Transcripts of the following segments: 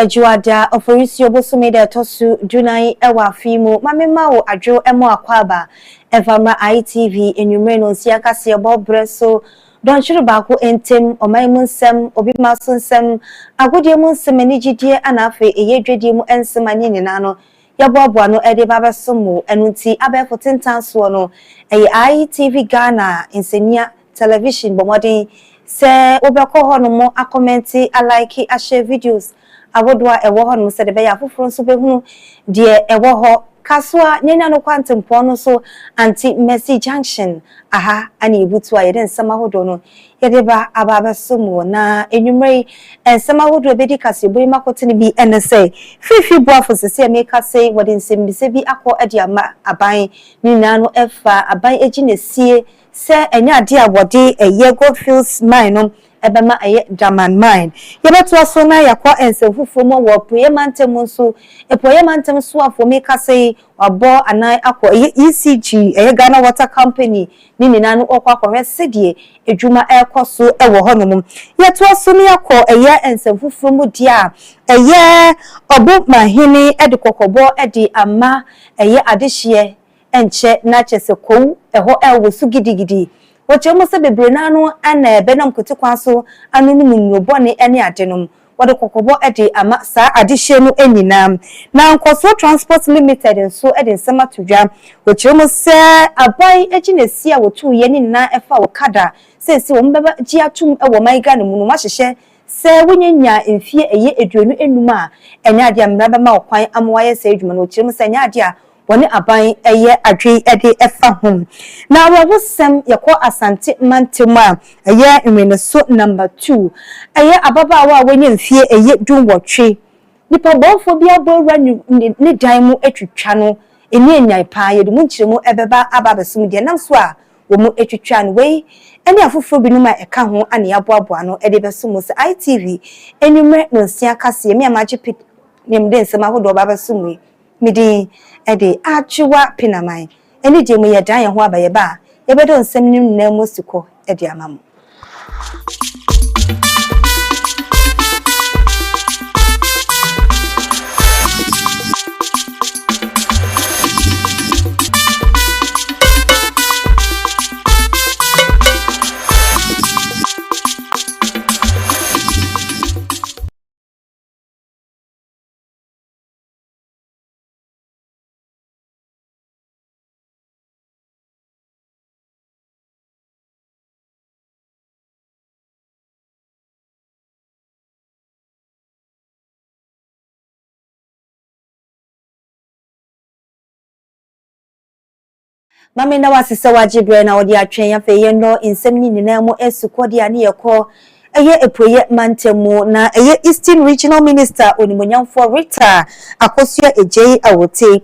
Juada of Orisio Bosumida Tosu, Junai Ewa Fimo, Mamma Adjo Emo Aquaba, Evama ITV, and Numeno Siakasi Bob Bresso, Don Shurabako Entem, or my Munsem, or Bimason Sem, a good Yamunsem and Nigidia and Afe, a ye dreadium and Semanin Nano, Yabuano Edi Baba Sumu, and Unti Abe for 10 times swano, a ITV Ghana in Senia television, but what say Obako Honomo, a commenti, a like it, a share videos. Awodwa ewo ho no se de be ya foforo so be hunu de ewo ho kaswa nyanya no kwantem pono so anti Mercy Junction aha ani ebutu aye den sama hodo no ye de ba ababa somo na enwumrei ensama hodo be di kase boy makote ni bi enese fifi boafo se make say wodi nsem bi se bi akọ ade ama aban ni na no efa aban eginesie se enya ade awode eye go feels mine ebema eye German mine yebeto aso na yakwa ensefufu mo wo poye mantem so epoye mantem so afo me kase wabo anan akọ eye ECG eye Ghana Water Company ni nina no okwa akọ sedie edwuma ekoso ewo honom yeto aso na yakọ eye ensefufu mu dia eye obo mahini ede kokobo ede ama eye adehye enche na chese kow eho ewo su gidigidi Wache mo se bebre na no ana benam kote kwaso anu no munrobo ne ene adenom wode kokobo ede ama sa adehye no enyinam na nkoso transport limited nso ede nsema todwa wache mo se abai eginesi a wotu ye ni na efa okada se wo mbeba gi atum ewo maiga ne mu no mahye se wonyanya enfie eye eduonu enum a enya ade amraba ma okwan amwaye se edwuma no wache mo se nya ade a woni aban eye adwe ede efa hom na wawosem yakọ asante mantema eye nweneso number 2 eye ababa wa wonye mfie eye dunwotwe nipa bofo bia bowra ni dan mu etwitwa no eni enyai pa ye dum nkyiremu ebeba ababesum de nam so a wo mu etwitwa no we eni afoforo binum a eka ho ane aboaboa no ede besum se ITV enumre no nsia kase me amaje pit nemde nsema hodo babesum midi ede achiwa pinamai eni je mu yedan ye ho abaye ba yebedo nsem nim na mosiko ede amamu Mami na wasise wajibre na odi atwen ya fe ye no nsem ni nina mo esukodi ani yekọ eye epoye mantemu na eye Eastern Regional Minister onimonyamfo Rita akosua ejei awote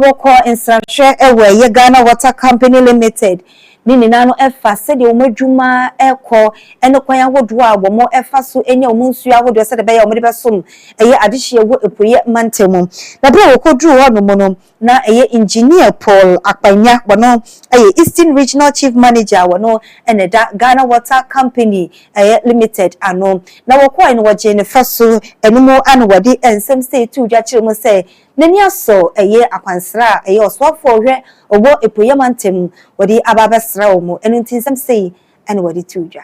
woko instruction ewe ye Ghana Water Company Limited ni nina no efa se de omadwuma ekọ ene kwan ahodo a wo mo efa so enya omunsu ahodo se de be ya omede besom eye adehye wo epoye mantemu na bro wokodru ho no mo no na eye engineer Paul Akpanya wono eye Eastern Regional Chief Manager wono ene da Ghana Water Company eye Limited ano na wokoi no waje ne faso enumo anu wadi ensem say tu dwa kiremu say nani aso eye akwansra eye oswafo hwe obo epoye mantem wadi ababasra omo enu ntinsem say anu wadi tu dwa.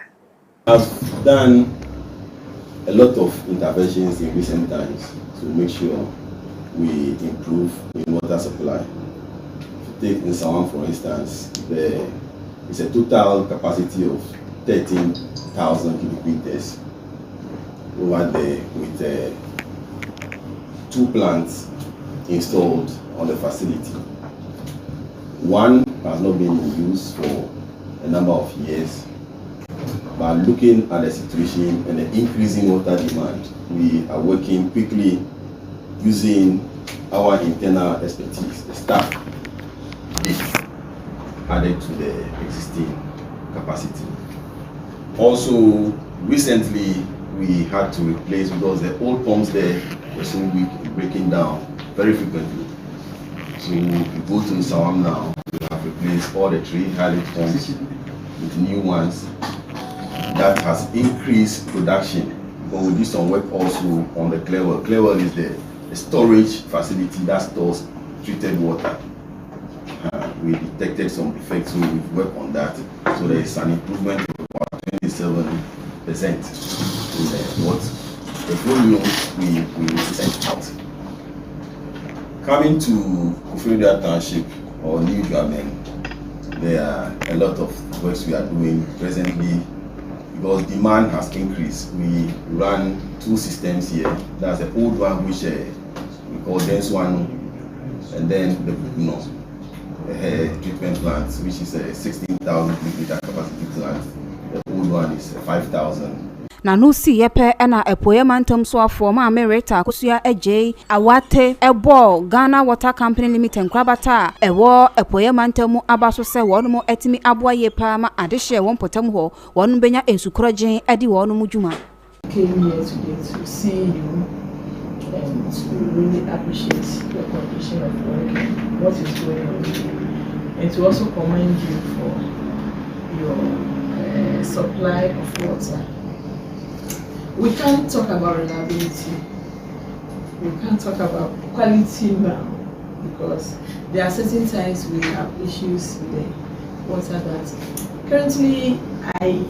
I've done a lot of interventions in recent times to make sure we improve in water supply. Take in Sawan, for instance, there is a total capacity of 13,000 cubic meters over there with 2 plants installed on the facility. One has not been in use for a number of years, but looking at the situation and the increasing water demand, we are working quickly using our internal expertise, the staff added to the existing capacity. Also, recently we had to replace because the old pumps there were so weak and breaking down very frequently. So if you go to Sawam now, we have replaced all the 3 hydraulic pumps with new ones. That has increased production but we did some work also on the clear well. Clear well is the storage facility that stores treated water. We detected some defects, so we've worked on that. So there is an improvement of about 27% in what the volumes we sent out. Coming to Kufridia Township or New Drammen, there are a lot of works we are doing presently because demand has increased. We run 2 systems here. That's the old one which we call dense one, and then the treatment plant, which is a 16,000 liter capacity plant. The old one is 5,000. Na no si yepe na epoye mantam so afo ma America kosua ejei awate ebo Ghana Water Company Limited nkrabata ewo epoye mantam abaso se wonu mo etimi aboa yepa ma adehye won potam ho wonu benya ensukrogen edi wonu mu dwuma. Came here today to see you and to really appreciate your condition of work, what is going on, and to also commend you for your supply of water. We can't talk about reliability. We can't talk about quality now because there are certain times we have issues with the water that currently I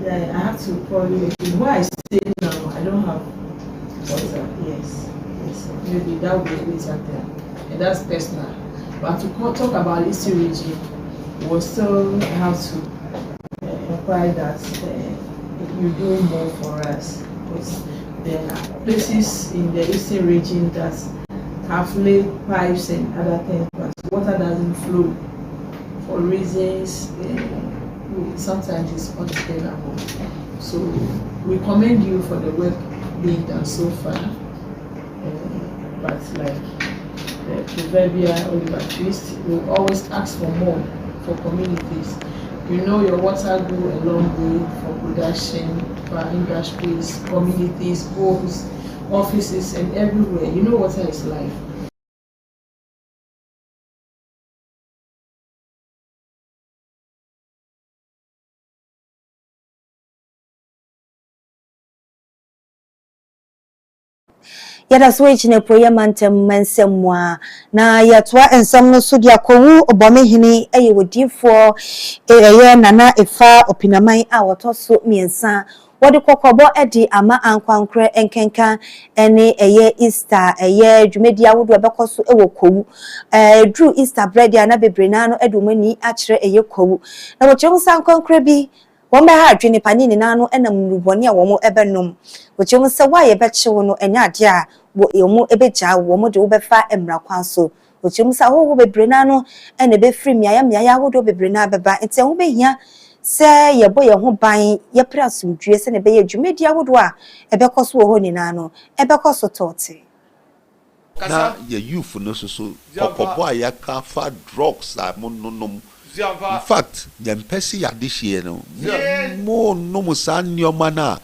have to probably explain where I stay now. I don't have water. Yes, maybe that will be later there, and that's personal. But to talk about this region, we'll still have to inquire that you do more for us. Because there are places in the eastern region that have laid pipes and other things, but water doesn't flow for reasons sometimes it's unexplainable. So we commend you for the work being done so far. But like the proverbial Oliver Twist, we always ask for more for communities. You know your water go a long way for production, for industries, communities, homes, offices, and everywhere. You know water is life. Yada switch ne proye mantem mansemwa na yatwa ensam no so dia kowu obomehini eye wodifo eye nana efa opinaman a wotoso miensa wode kokobo edi ama ankwankre enkenka ene eye Easter eye dwumedi awodo bekoso ewo kowu dru Easter bread ya na bebrena no edumani akire eye kowu na wochemu sankwankre bi wombe ha adwene panini nanu enam nuboni a womo ebenom wochemu se wa ye bechewo no enya ade a wo yomu ebeja womo de wo befa emra kwanso wochemu se ho bebrena no ene be free miaya wodo bebrena beba ente ho behia se yebo ye ho ban ye prasumdue se ne be ye dwumedi awodo a ebekoso wo ho ni nanu ebekoso tote na ye youth no so popo ayaka fa drugs a mononom. In fact, yempesi ya dishie no. Mo no musa nyoma na.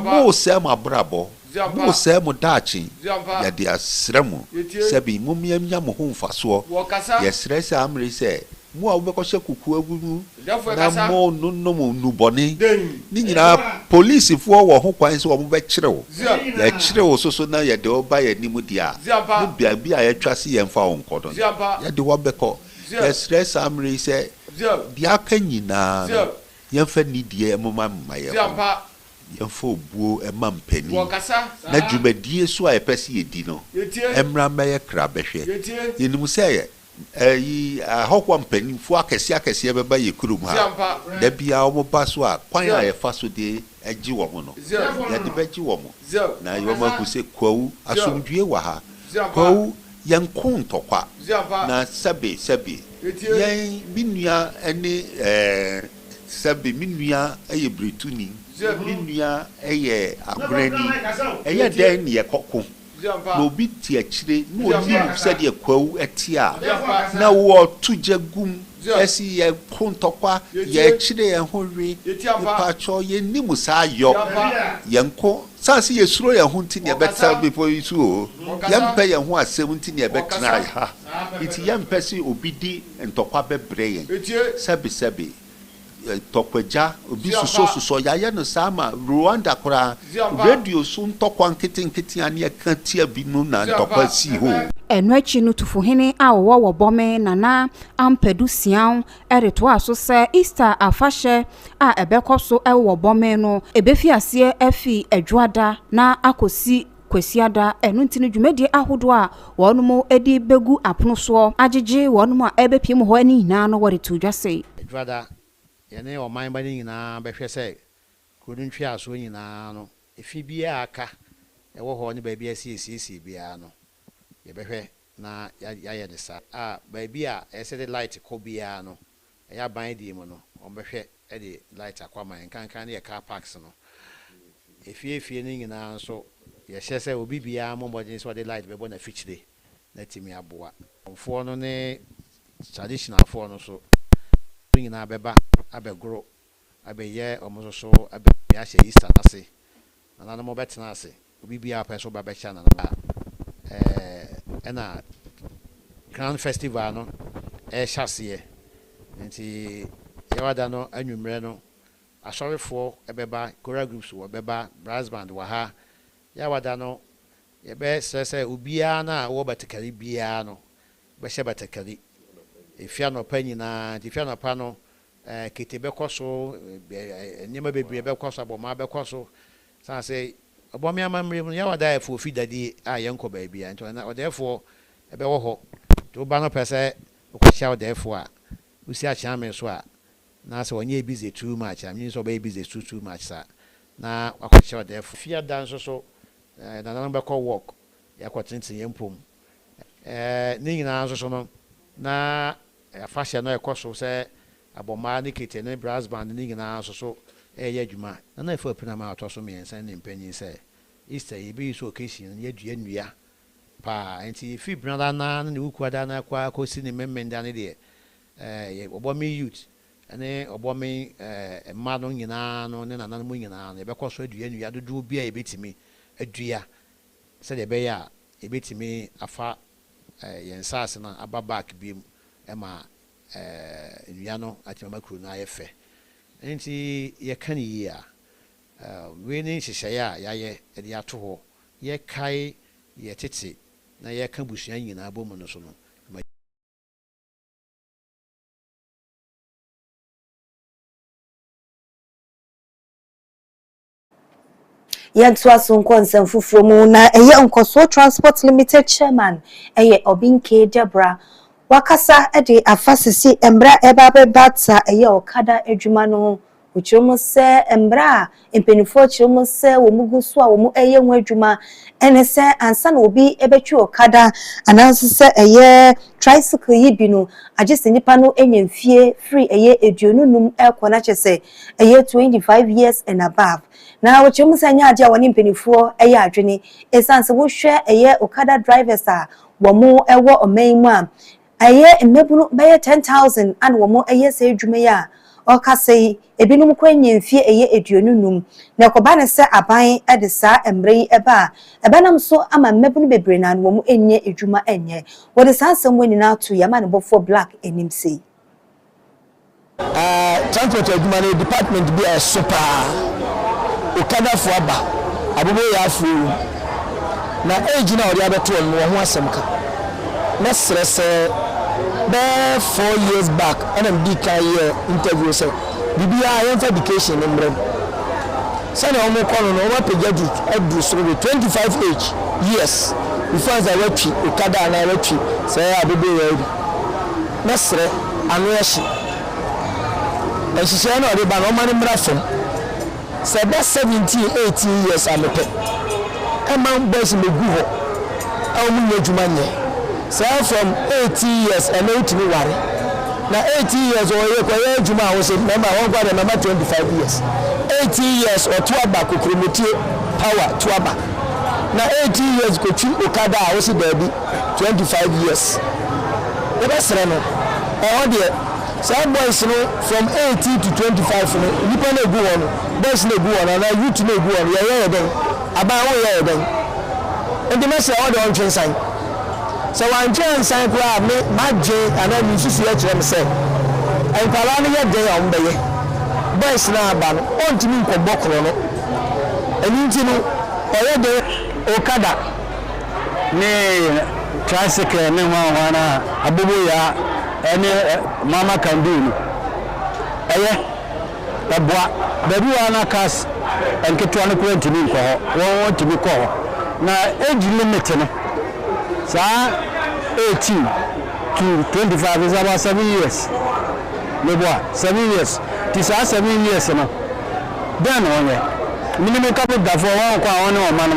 Mo se ma brabo. Mo se mo dachi. Ya di asremu. Sebi mo miemnya mo ho mfaso. Ye stress amri se. Mo awubeko hye kuku agunu. Na mo no mo nuboni. Ni nyina police fo wo ho kwan se wo be kirewo. Ya kirewo so na ye de oba ye nimu dia. Mo bia bia ye twase ye mfa won kodon. Ya de wo beko. The stress amri say dia kanyina yemfa nidie emoma maye yemfa obuo emampani na dwumadie so a yepese yedi no emra maye krabehwe yenimu say yi ahokwa mpanimfu akese beba ye kurum ha da bia omo baso a kwan a yefa so de agi wo mo no ya de bagi wo mo na yoma ku se kwawu asomdue wa ha kwawu yankun tokwa na sabe yen minua ene sabe minua eye bretuni minua eye agrani eye den ye kokko no bi ti akire no oni se de kwawu etia na wo tujagum esi ye kontokwa ye kire ye hohwe ipacho ye nimu sa yo yenko sansi ye suro ye hunti ne beta before you so yempe ye ho asem nti ne betena ha iti yempe si obidi ntokwa bebre yen sabi tokwaja obi suso ya ye no sama Rwanda kora radio so ntokwa nkete ane ka tia bi no na ntokwa si ho eno achi no tufuhene a wo bome nana ampedu sian ereto aso se Easter afahye a ebekoso wo bome no ebefi ase afi adwada na akosi kwesiada enu ntini dwumedi ahodo a wonumo edi begu apono so agege wonumo a ebepiem ho ani hina no wore to dwase adwada yene o man ba ni nyina behwe se kunu ntwe aso nyina no efi bia aka ewo ho ne ba bia si bia no ye behwe na ya ye desa ba bia esede light ko bia no ya ban di mu no o behwe e de light akwama nkankan ne car parks no efi ni nyina so ye hye obi bia momodin so de light be bona fichire na timi aboa onfo no ne traditional fo no so nyina beba abegro abeye omoso so abe ya hye Easter ase na no mo betena ase obi bia peso ba becha na na Grand Festival no hyase nti yawada no anwumre no asorefo ebeba choral groups wo beba brass band wa ha yawada no yebe sese obia na wo batakari bia no be hye batakari efia no panyina efia no pa no kitebe koso nyema bebre be koso aboma be koso san say abomi amamre no yawada efo fidadi a yenko ba bia nto na odefo ebe wo ho to ba no pese okwahia odefo a usi a chame so a na se onye busy too much am yin so be busy too much sa na akwahia odefo fia dan so na na be call work ya kwatintin yempom ni nyina so no na afahia no ekoso se aboma ni kete ne brass band ni nyina so ye adwuma na efa pina ma atoso me ensan ne mpanyin se Easter ye be so occasion ye dua nnua pa enti fi branda na ne wukuada na kwa kosi ne memenda ne de ye obomi youth ane obomi emma no nyina no ne nana no nyina no be koso adua nnua dodo bia ye betimi adua se de be ya ye betimi afa yensase na ababak biem ema nnua no atima kru na ye fe enti ye kan yi a we ni hyehyɛ ya ye de ato ho ye kai ye tete na ye ka busua nyina bomu no so no Yantu asunko nsɛmfufuro mu na ɛyɛ nkoso transport limited chairman ɛyɛ Obinke Debra wakasa de afasisi embra eba bebata ɛyɛ okada adwuma no uchiromo se embra empenifo chiromo se wo mugusu a wo mu ɛyɛ ho adwuma ene se ansa na obi ebetwi okada ananso se ɛyɛ tricycle yi bi no agese nipa no enyemfie free ɛyɛ eduonunum ɛkɔ kyese ɛyɛ 25 years and above na wochiromo se nya ade a woni mpenifo ɛyɛ adwene esanse wo hwɛ ɛyɛ okada drivers a wo mu ɛwɔ ɔman mu a ɛyɛ mmebunu bɛyɛ 10,000 and wo mu ɛyɛ se adwuma ya okasei ebinum kwanyemfie ɛyɛ eduonunum na ekoba ne se aban de saa emre yi eba ebenam so ama mmebunu bebre na wo mu enye edwuma enye wo de saa asem woni na to yama ne bofo black enim sei transport edwuma ne department bi a super okada fo aba abobo ya afu na age na ori abeto no ho asem ka na stress be 4 years back and I'm DK interview say bibia I education in bread say na omo kono no omo pejadu edu so 25 age years before I went okada na went say abobo ya na sre anu ehye ehye na ori ba no mani mra fam say be 17 18 years amepe e man boys me gu ho awu nyadwuma nye so from 80 years and 80 wari na 80 years or ye adwuma a wo se number one gwa number 25 years 80 years or to aba kokromotie power to aba na 80 years ko twi okada a wo se baby 25 years e be sere no o de some boys no from 80 to 25 no nipa na gu won boys na gu won na youth na gu won ye den aba wo ye den and the message all the on train so one chance sign kwa me madje ana mi susu ya kire me say enkwala no ye den on beye boys na aba no ontimi nkobọ kro no eni nti no oye de okada ne tricycle ne ho na abobo ya ene mama can do no eye eboa baby wana kas enketo no ko ntimi nkọ ho won ntimi kọ na age limit no sa 18 to 25 is about 7 years. Maybe 7 years. This are 7 years, you know. Then on it. Minimum couple that for one or man.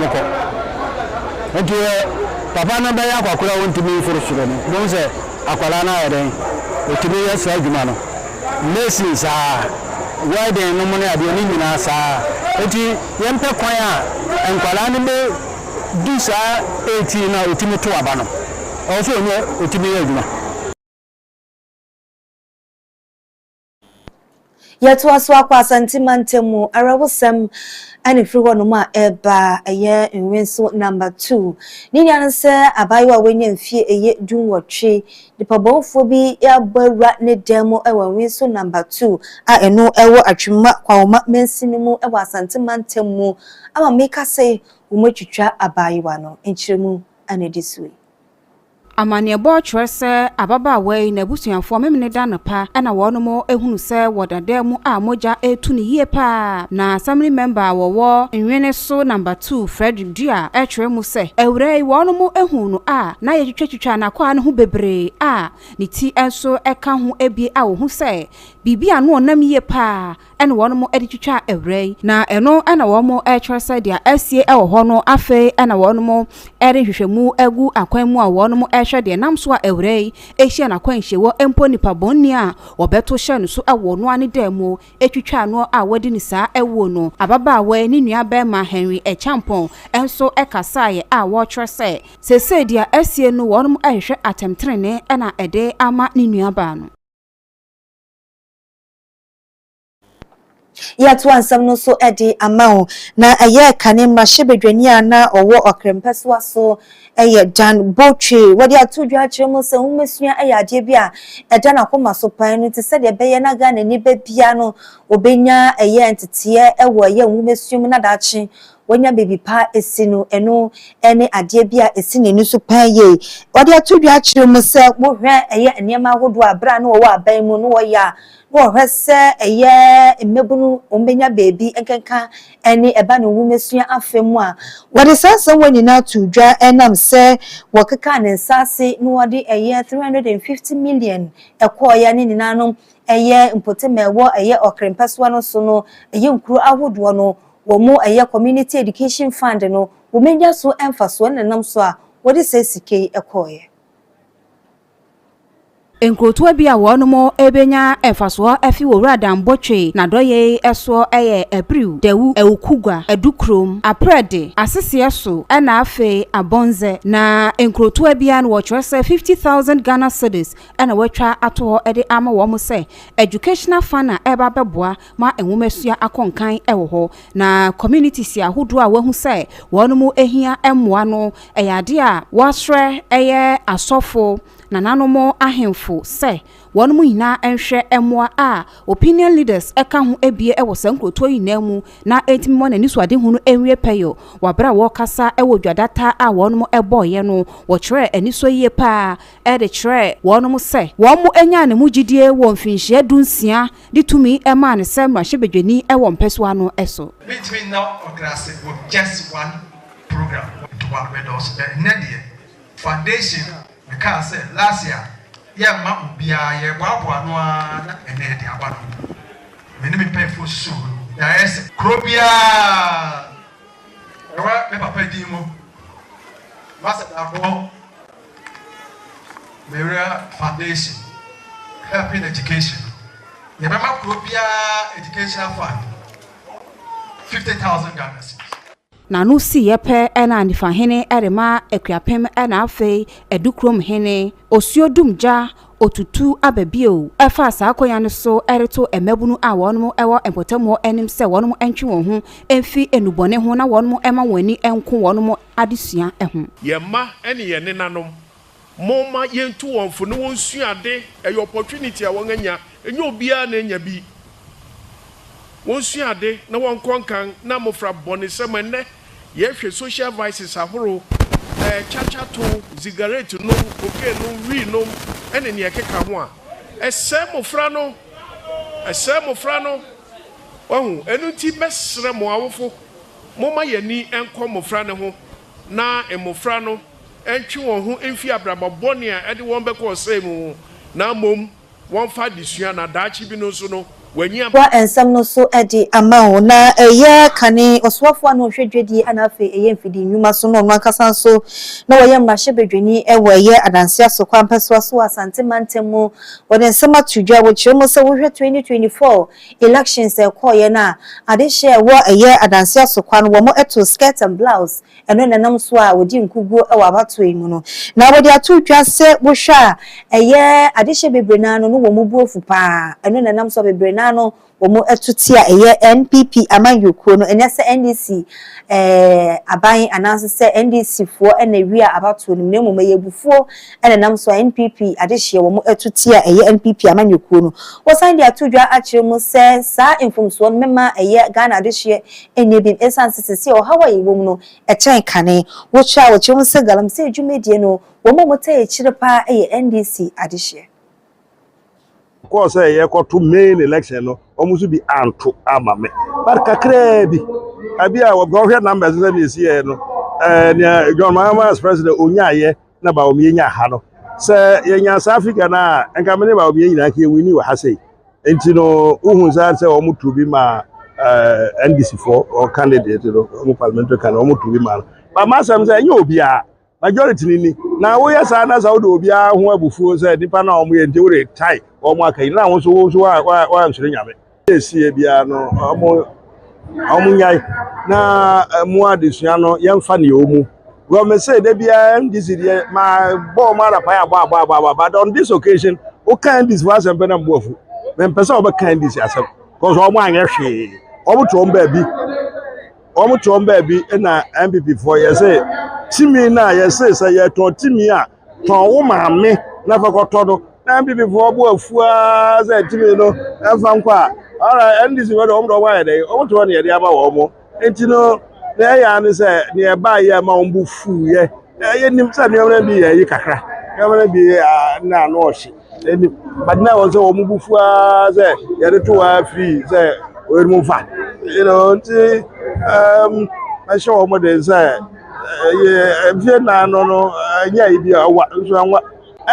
Okay, Papa Nabaya Aquila went to me for children. Don't say Aqualana, to be a Sagumano. Lessons are why they no money at the Ninas are 80 Yampa Quaya and Qualani do sa 18 now, ultimate to Abano. Also, no, to be yet was wakwa sentimentemu arawosem and free one ma eba a year in winso number 2 ni nyanse abayo wenye mfie eye dunwotwe the pabonfobi ya bawra ne demo ewa winso number 2 a eno ewo atwema kwawoma mensinimu ewa sentimentemu ama meka say umotwitwa abayo no enchiremu anedisui amane bo chwese ababa we na busuanfo memne da napa na wono mo ehunu se wodada mu a moja etu ni yie pa na assembly member wowo nwene so number 2 Frederick Dua etwere mu se ewre wono mo ehunu a na ye twetwetwa na kwa ne ho bebre a ni ti enso eka ho ebie a wo hu se bibia no onam yie pa ene wono mo editwetwa ewre na eno na wo mo etwere se dia asie ewo ho no afe na wono mo erehwehwemu egu akwan mu a wono mo hwede nam so a ewrei ehia na kwanhye wo empo nipa bonni a obeto hye no so ewo no ane demu etwitwa no a wadi ni saa ewo no ababa we ni nua be ma Henry Echampon enso ekasaye a wo twese sese dia asie no wonum ahwehwe atemtrene na ede ama ni nua ba no yet one some no so edi amao na aye kane mashebedwani ana owo okrempeswa so eye Dan Botwe wodi atudwa chemo se humesua eye ade bia eda na koma so pan no te se de beye na ga na ni ba bia no obenya eye entete ewo eye humesum na dachi wonya baby pa esino eno ene ade bia esine ni so pan ye wodi atudwa chemo se wo hwe eye enema hodo abra no wo aban mu no wo ya wo hwese eye emebunu ombenya baby enkenka ene eba no humesua afemu a wodi sansan wani na tudwa enam se wakeka ne nsase no wodi eye 350 million ekoya ne ninanom eye mpotemewo eye okrempeswa no so no eye nkuru ahodo no wo mo eye community education fund no wo menya so emfaso ne nam so a wodi se sike ekoye enkroto bia wono mo ebenya efaso afi wo Dan Botwe na doye eso eye abriu dewu ewukugwa edukrom aprede asese so na afe abonze na enkroto bia no wo chwese 50,000 Ghana cedis na watwa ato ede ama wo mo se educational fund na eba beboa ma enwomesua akonkan ewo ho na community si ahodo a wahu se wono mo ehia emmoa no eyade a wasre eye asofo na nanomo ahemfo se wonu mu nyina enhwe emmoa a opinion leaders eka ho ebie ewo sankroto nyina mu na entimi mo na nisuade hunu enwie peyo wabra wo kasa ewo dwadata a wonu mo eboye no wo kire eniso yie pa e de kire wonu mo se wo mo enya ne mu gidie wo mfinhye dunsia ditumi ema ne se mrahebedwani ewo mpeswa no eso between now or class with just one program to one windows nedie foundation because last year yeah ma ubia ye boabo no na ene de abano me me pay for so yes krobia ewa me papa di mo masa da bo Maria Foundation helping education ye me ma krobia educational fund 50,000 Ghana cedis na no si yepe ena anifa hene erema ekwiapem ena afe edukrom hene osiodumja otutu ababio efa sakoya ne so ereto emebunu a wonmo ewo empotamo enim se wonmo entwe won ho emfi enubone ho na wonmo ema wani enko wonmo adesua eho yema ene ye nenanom moma yentu wonfo ne wonsuade e opportunity a won anya enye obia na anya bi wonsua ade na wonkɔ nkan na mofra bɔne sɛm ɛnɛ yɛhwɛ social vices ahoro chacha to cigarette no cocaine no weed no ɛne ne yɛkeka ho a ɛsɛ mofra no wahu ɛno nti bɛsrɛ mo awofo moma yɛni ɛnkɔ mofra ne ho na mofra no ɛntwe wɔn ho ɛmfi abrabɔbɔne a ɛde wɔn bɛkɔ ɔsɛe mu na mmom wɔmfa desua na daakye bi no so no wa ensam no so edi ama na eye kane oswafo na ohwedwedi ana afi eye mfidi nnwuma so no nkasa so na woyɛ mmahye bedwani ɛwɔ eye adanse asokwa mpɛso so asante mantemu wɔde nsɛm atudwa wo kyerɛ sɛ wohwɛ 2024 elections ɛkɔɔ na adehye ɛwɔ eye adanse asokwa no wɔn eto skirt and blouse ɛno nanam so a wodi nkuguo ɛwɔ abato yi mu no na wɔde atudwa sɛ wohwɛ a eye adehye bebrena no wɔn bu ofu pa ɛno nanam so bebrena no womo etutia eye NPP amanyukuo no ene se NDC aban ananse se NDC fo ena wia abato no nemu mayebufuo ena nam so NPP adehye womo etutia eye NPP amanyukuo no wosan dia tudwa akire mu se sa infomso no mema eye Ghana adehye enebim esanse se o hawaii wom no echen kane wo cha wo chim se galam se dwumedie no womo motaye chire pa eye NDC adehye course ye ko to main election no omusu bi anto amame but kakra bi abia wo go hwe numbers na bi sie no ne John Mahama as president onyaye na ba o mienya ha no se yenya South Africa na enka me ne ba o mienya ka wini wa ha sei enti no uhun se o mutu bi ma NDC for or candidate no o parliamentary kan o mutu bi ma ba ma sam se enya obi a majority ni na wo yes na sa wo do obi a ho abufuo se nipa na o mo ye nti wo retire omo akai na won so wa nsure nyame esie bia no omo nyai na mu adesua no yemfa ne omu go me say de bia MDC de ma bo ma rapa ya ba but on this occasion o kan this was em na mbofu me pesa o be kan this asem cause omo anye hwe omo to mba bi na MPP for ye say timi na ye say ye to timi a ton wo ma me na fa ko to do na MPP for bo afua say timi no emfa nkwa ara NDC we do omo wa ye dey omo to ne ye dey aba wo mo enti no na ya ne say ne e ba ye ma ombu fu ye ye nim say ne omra bi ye yi kakra ye omra bi na no ohye eni but na won say ombu bu fu say ye dey to wa free say we move fa you know nti I show omo dey say ye na no nya ibi awa nso anwa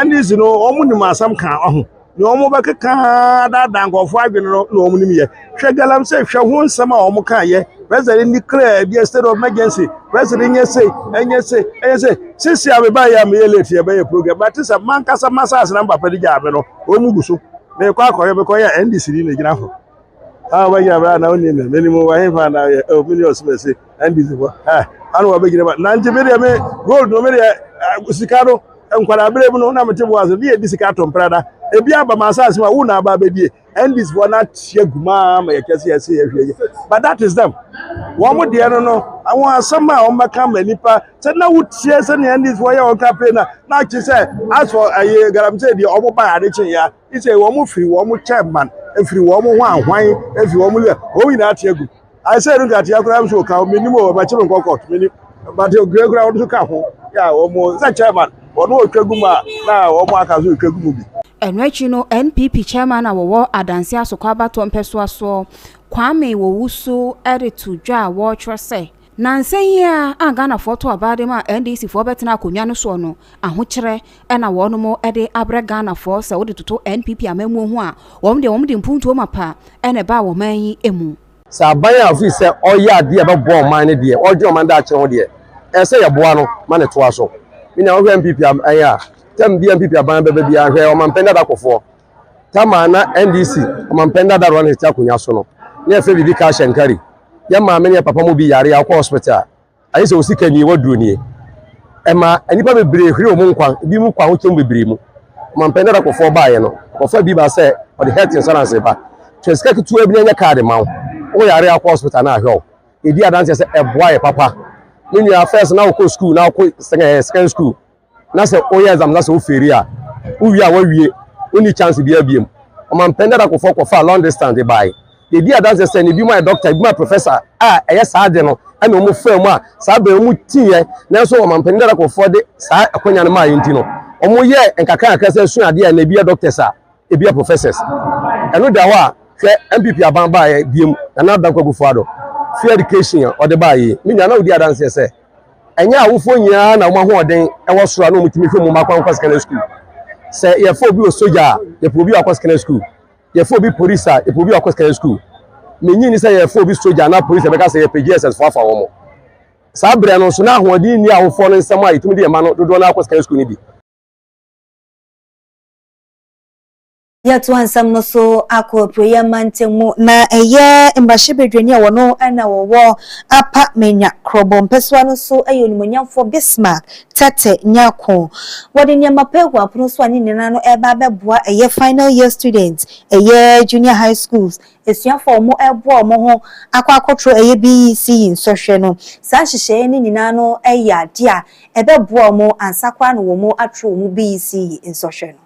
NDC no omo nim asam kan oho ne omo bekeka da nkofo adwene no na omo nim ye hwe galam say hwe ho nsam a omo kan ye president declare the state of emergency president enye say sisi abeba ya me late ye be program but say man kasa masas na mbapa di jabe no omu guso me kwa akoye be koye NDC ni na gina ho wa ya bra na oni ne minimum wa he fa na millions me say NDC for anu wa be gina ba na nje me me gold no me sikado enkwara bere no na mete boazo bi edi sikato mprada ebi aba masas ma wu na aba bedie NDC for na tie guma ma ye kese ye ye hwe but that is them womo de no awon asama o maka manipa se na wutie se ne NDC for ye o campaign na chi se as for aye garamse de omo ba ade chen ya ise womo free womo chairman efiri womo ho ahwan efiri womo le o wi na tie gu I say don't atia kura so ka minimum ba chiro court minimum but o gregura o so ka ho ya womo se chairman ono otwaguma na womo aka so otwagumu bi enwechi no NPP chairman awowo adanse asokwa bato mpeso aso Kwame wowuso editu dwa wo twese nansen ya Ghana foto abade ma NDC fo betena akonwa no so no ahokyere na wono mo ede abre Ghana fo se wode toto NPP amamu ho a wom de mpuntu mapa ene ba wo man emu sa ban afi se oya de be bo man ne de ojo man da kire ho de ese ye boa no man to aso mi na wo NPP aya tem bi NPP aban bebe bia hwe o man penda da kofo tama na NDC o man penda da ro ne ta akonwa so no ne efe bibi ka shenkari ya ma me ne papa mo bi yare akọ hospital ayi se osika ni waduro ni ema anipa bebre hwe o mu nkwan bi mu kwa ho kem bebre mu man penda da kofo ba ye no kofo bi ba se o the health insurance ba twesika kitu ebi nya card ma wo yare akọ hospital na ahwe o edi adanse se eboa ye papa ni ni affairs na ko school na ko second school na se o ye exam na se o feri a wo wi a wo wie oni chance bi abiem o man penda da kofo kofa long distance by de di adanse se ne bi mo doctor bi mo professor eye saa de no ana omo fa mu a saa ba mu tiye na so o mampani da ko for de saa akonya no ma yenti no omo ye enkaka akase su ade a na bi doctors a e bi professors eno da wa hwe MPP aban ba ye biem na dan kwa gufuado free education o de ba ye me nya na odi adanse se enya awofo nyina na mo hoden e wo soro na o mutimi hwe mu makwan kwa secondary school se ye fo bi o soja ye fo bi akwa secondary school ye fo bi police ye fo bi akwa secondary school me nyi ni se ye fo bi soja na police be ka se ye PGSS fo afa wo mo sa bre no so na hoden ni awofo no nsem a yitumi de ma no dodo na akwa secondary school ni bi Yatu ansam no so akọ prayer mantemu na eye mbashibedwani wono ana wowo apa menya krobo mpeswa no so ayo nimonyamfo Bismarck tete nyako wode nyama pegu apono so ani nina no eba beboa eye final year students eye junior high schools esuafo mo ebo mo ho akọ eye BEC nsohwe no sa hyehye ni nina no eya dia ebeboa mo ansakwa no wo mo atro mo BEC nsohwe no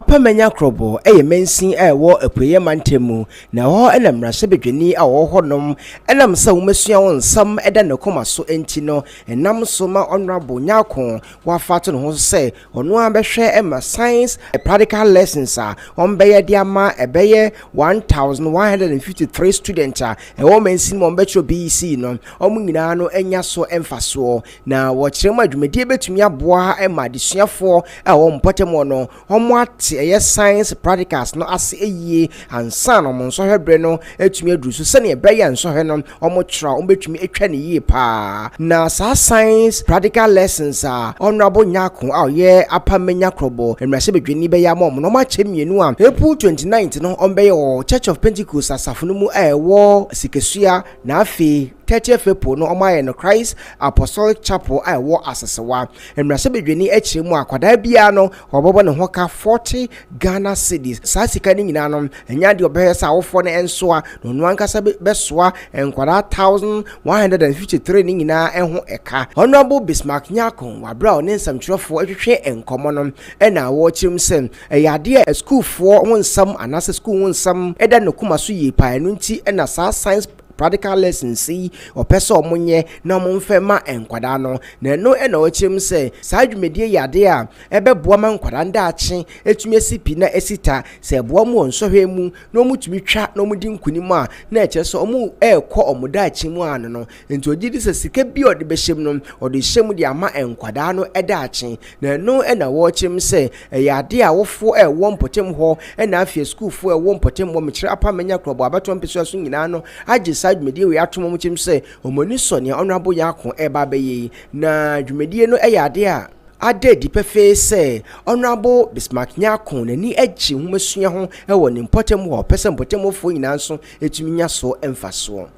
Pamenya krobo mensin wo apuye mantemu na ho ena mrase bedwani a wo honom enam sa womasua won nsam eda ne koma so enti no enam so ma honorable nyako wa fato no ho se ono abehwe ema science practical lessons a on beye dia ma ebeye 1153 students a wo mensin mo betro BEC no omu nyina no enya so emfaso na wo kirem adwumedie betumi aboa ema desuafo a wo mpotemo no homo yes science practicals no ase eyie ansa no mo nso hwebre no etumi adusu se ne be ya nso hwe no omo tra ombetumi etwa ne yie pa na sa science practical lessons a honorable nyako a ye apamenya krobo emrase bedwani be ya mo no ma chemienu a April 29th no ombe yo Church of Pentecost asafunu mu ewo sikesua na afi 30th April no omaye no Christ Apostolic Chapel ewo asesewa emrase bedwani akire mu akwada bia no obobo ne ho ka 40 Ghana cedis sa sika ni nyina no enya de obehesa awofo ne enso a no ankasa besoa enkwada 1153 ni nyina enho eka honorable Bismarck nyako wabra ne nsamtwerefo ahwehwe enkomo no ena wo chirim sem eyade a school for wonsam anase school wonsam eda no kuma so yi pa enu nti ena sa science practical lessons see or person omunye na monfema enkwada no na no e na ochim se sa adwumedie yade a ebeboa man kwada ndaache etumi esipi na esita se eboa mu onsohwe mu na omutumi twa na omudi nkunim a na eche so omu ekọ omudaache mu ano no enti ogidi se sika bi ode behyem no ode hyem de ama enkwada no edaache na no e na wo ochim se yade a wofo ewo mpotem ho e na afie school fo ewo mpotem mo mekire apa menya krobo abeto mpeso so nyina no agi dwumedie we atomo mu chim se omoni so ne honorable yakon eba beye na dwumedie no eyade a ade di pefe se honorable Bismarck nyakon nani agye humasua ho ewo ne mpotem ho pese mpotem fo nyina nso etumi nya so emfaso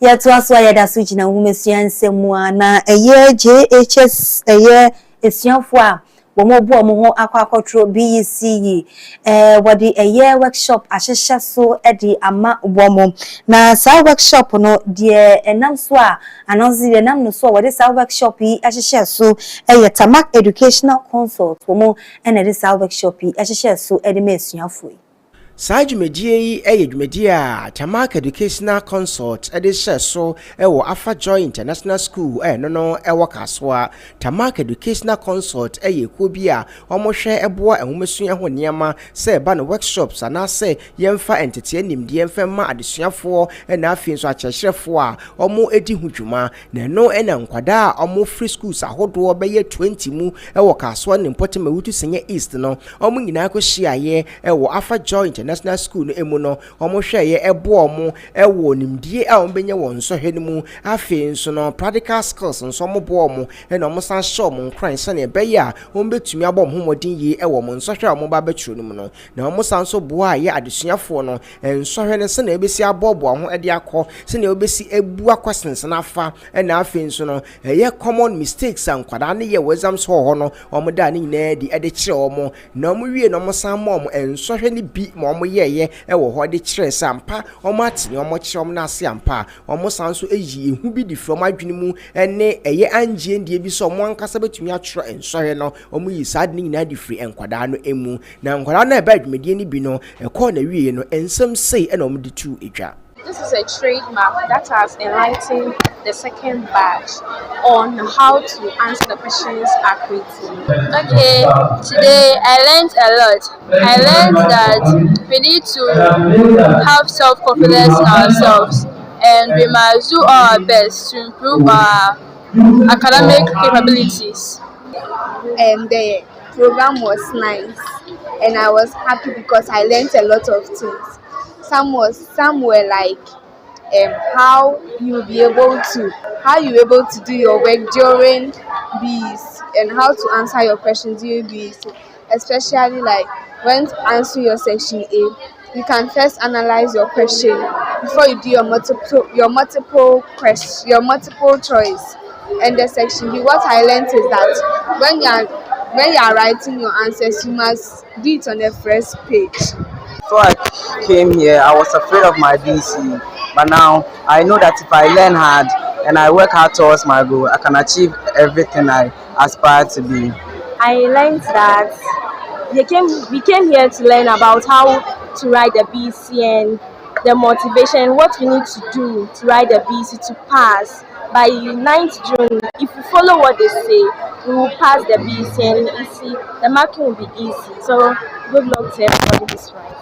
ya tuaso ya da suji na humasua nsemu na eye JHS eye esuafo a womo bo mo ho akwakotro BEC wadi eye workshop ahehya so edi ama womo na sa workshop no de enam so a anonsi de enam no so wadi sa workshop yi ahehya so Tamak educational consult womo ena de sa workshop yi ahehya so edi mesuafo Sa dwumedie yi dwumedie a Tamak educational consult ede hye so ewo Afa Joy International School no ewo kasoa Tamak educational consult ko bi a omohwe eboa ehomesua ho niam se ba no workshops ana se yemfa entete nimde yemfa adesuafo na afin so akyerefo a omo edi hudwuma na no na nkwada a omo free schools ahodo beye 20 mu ewo kasoa ne mpotem awutu senye east no omo nyina ko hyiaye ewo Afa Joy International School no emu no omo hweye ebo omo ewo nimdie a ombenya won so hwene mu afin so no practical skills nso omo bo omo na omo san show omo nkran se ne beye a ombetumi abom homodin yi ewo omo nso hwe omo ba beturo no mu no na omo san so bo a ye adesuafo no nso hwene se na ebesi abobo ho ede akọ se na obesi ebu akwasense na afa na afin so no ye common mistakes ankwada ne ye exams ho no omo da ne nyina di ede kire omo na omo wie na omo san mo omo nso hwene bi mo omo yeye e wo ho de kire sampa omo atene omo kire omo na ase ampa omo sanso eyi ehu bi di from adwene mu ene eye anje ndie bi so omo ankasa betumi atro ensohe no omo yi sad ni nyina di free enkwada no emu na enkwada na eba adwumedie ni bi no e ko na wiye no ensem sei ena omo di tu edwa. This is a trademark that has enlightened the second batch on how to answer the questions accurately. Okay, today I learned a lot. I learned that we need to have self-confidence in ourselves and we must do our best to improve our academic capabilities. And the program was nice and I was happy because I learned a lot of things. Some were like how you be able to do your work during BEs and how to answer your questions during BEs, especially like when answering your section A, you can first analyze your question before you do your multiple choice. And the section B, what I learned is that when you are writing your answers, you must do it on the first page. Before I came here, I was afraid of my BC, but now I know that if I learn hard and I work hard towards my goal, I can achieve everything I aspire to be. I learned that we came here to learn about how to write the BC and the motivation, what we need to do to write the BC to pass. By 9th June, if we follow what they say, we will pass the BC and the marking will be easy. So good luck to everybody this right.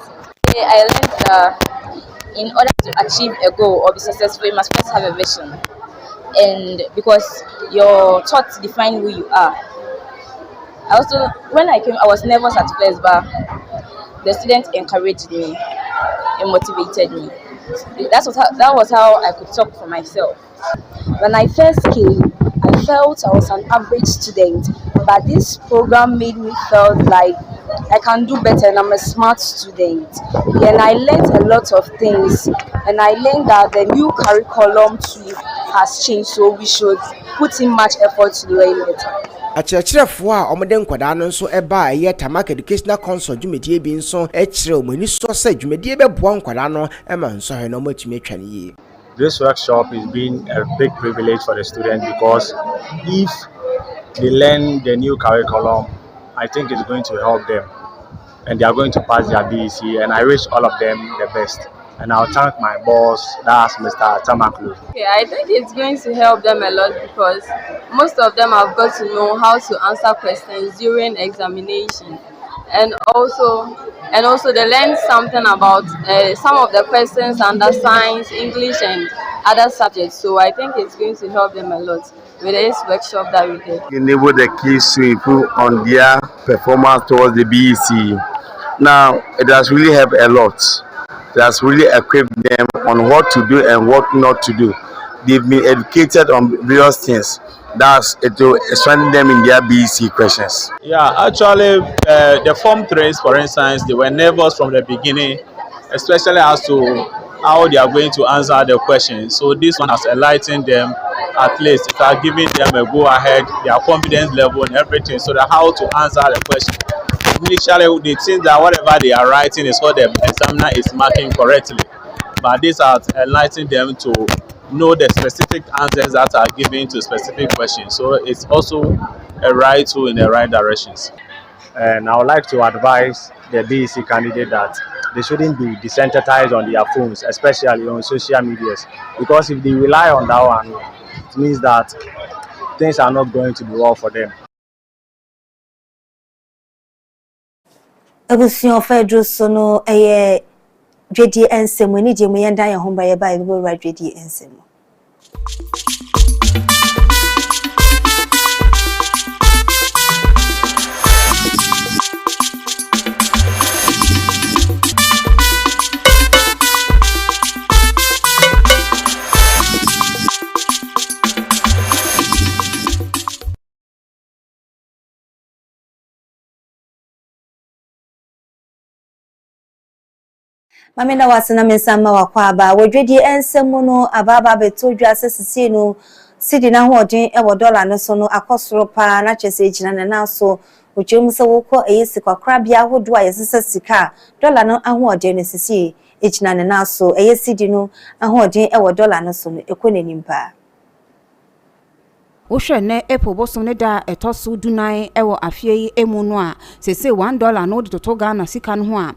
I learned that in order to achieve a goal or be successful, you must first have a vision. And because your thoughts define who you are. When I came, I was nervous at first, but the students encouraged me and motivated me. That was how I could talk for myself. When I first came, I felt I was an average student, but this program made me feel like I can do better and I'm a smart student. And I learned a lot of things, and I learned that the new curriculum too has changed, so we should put in much effort to learn better. Akyerɛkyerɛfoɔ a ɔmo de nkwadaa no nso ɛba ɛyɛ Tamak Educational Council dwumadie bi nso ɛkyerɛ ɔmo ani sɔ sɛ dwumadie bɛboa nkwadaa no ɛma nsɔhwɛ na ɔmo atumi atwa ne yie. This workshop is being a big privilege for the students because if they learn the new curriculum, I think it's going to help them and they are going to pass their BEC, and I wish all of them the best. And I'll thank my boss, that's Mr. Tamaklu. Okay, I think it's going to help them a lot because most of them have got to know how to answer questions during examination, and also they learn something about some of the questions under science, English, and other subjects. So I think it's going to help them a lot with this workshop that we did. Enable the kids to improve on their performance towards the BEC. Now, it has really helped a lot. It has really equipped them on what to do and what not to do. They've been educated on various things. That's it will strengthen them in their BEC questions. Yeah, actually, the Form 3s, for instance, they were nervous from the beginning, especially as to how they are going to answer the questions. So this one has enlightened them, at least it has given them a go ahead, their confidence level and everything, so that how to answer the question. Initially, they think that whatever they are writing is what the examiner is marking correctly. But this has enlightened them to know the specific answers that are given to specific questions. So it's also a right tool in the right directions. And I would like to advise the BEC candidate that they shouldn't be desensitized on their phones, especially on social medias, because if they rely on that one, it means that things are not going to be well for them. Abusion Fedro Sono a JD Ensem when you may die home by a Bible right JD Ensem. Mamina wasana mensama wakwaba wedwedi ensemu no ababa betodwa asesisi no sidi na hoden ewo dollar no so no akosoro pa na chese ejina na so ochem se wokọ eyesi kwakra bia hodo a yesesa sika dollar no ahoode no sisi ejina ne na so eyesi di no ahoode ewo dollar no so no ekonenimpa wohwe ne April bosom ne da etoso dunan ewo afie emu no a sese $1 no de toto Ghana sika no ho a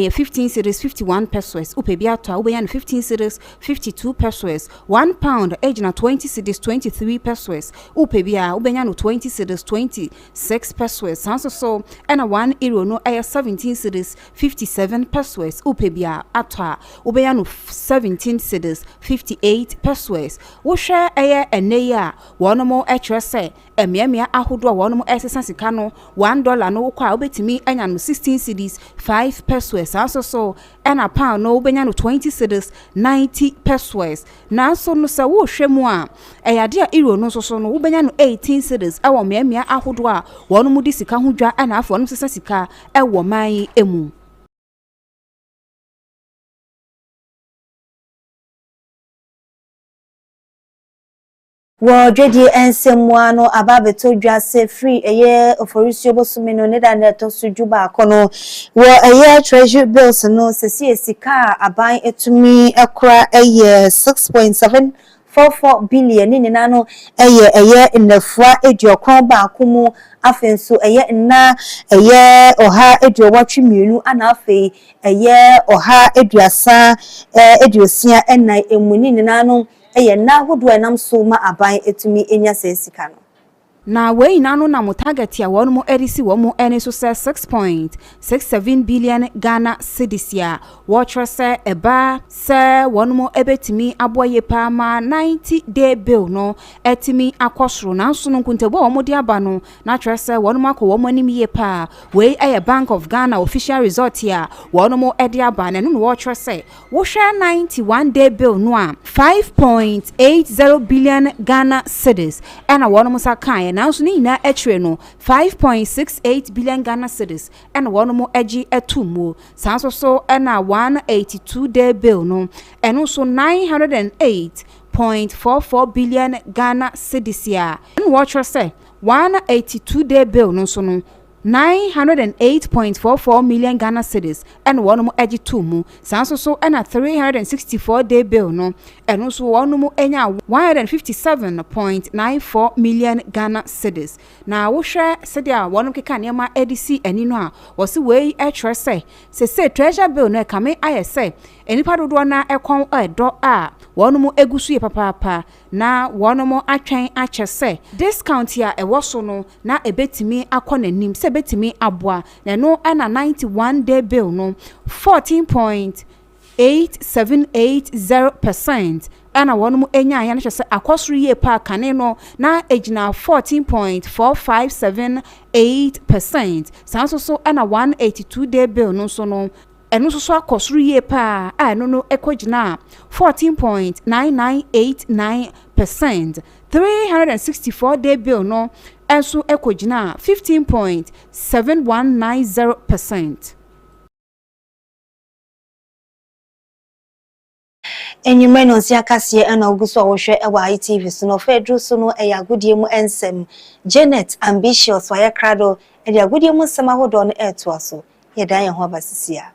15 cedis 51 pesos upebia to a ubenya 15 cedis 52 pesos £1 ejina 20 cedis 23 pesos upebia ubenya no 20 cedis 26 pesos sanso so ena €1 no 17 cedis 57 pesos upebia atwa ubenya no 17 cedis 58 pesos wohwe ene ya wono HSA emiamia ahodo a wonom esesa sika no $1 no kwa obetimi anya no 16 cedis 5 pesos aso so ena pound no obenya no 20 cedis 90 pesos na so no se wo hwemu a eyade a euro no so no obenya no 18 cedis ewo miamia ahodo a wonom di sika ho dwa ena afo wonom sesa sika ewo man emu wo dwedi ensemwa no ababeto dwase free eye oforisio bosume no ne da na to sujuba akono wo eye treasury bills no sesi esika aban etumi ekra eye 6.744 billion ni nano eye nnafua ediokron ba akumu afenso eye nna eye oha ediowatwe mienu ana afei eye oha eduasa ediosia ennan emuni ni nano eye na hodo enam so ma aban etumi enya sesika no na we na no na mo target ya won mo erisi wo mo ene so 6.67 billion Ghana cedis ya watch say eba say won mo ebetimi aboye pa ma 90 day bill no etimi akosoro na so no kuntebo wo mo di aba no na trese won mo akọ wo mo anim ye pa we aye Bank of Ghana official result ya won mo edi aba na no watch say wo hwe 91 day bill no a 5.80 billion Ghana cedis and a won mo sakan now so ni na etwe no 5.68 billion Ghana cedis and one more edgy etumo sanso so and a 182 day bill no and also 908.44 billion Ghana cedis ya and watch say 182 day bill no so no 908.44 million Ghana cedis and one more edgy tumu sanso so and a 364 day bill no and also one more enya 157.94 million Ghana cedis na wo hwe sedia one keka niam edisi ani no a wo se we say se treasure bill no kame ayese enipa dodo na ekon edo a one more egusu ye papa na one more atwen achese discount ya ewo so no na ebetimi akonanim betimi abwa na no ana 91 day bill no 14.8780% ana wonu enya ya na chese akosuru ye pa kane no na ejina 14.4578% sanso so ana 182 day bill no so no eno so akosuru ye pa a no no ekogina 14.9989% 364 day bill no enso ekogina 15.7190%. enyume no sia Kasie ana oguso wohwe ewa ITV so no fedru so no eya godie mu ensem Janet ambitious wa yakrado eya godie mu sema hodo no eto aso ye dan ye ho abasisia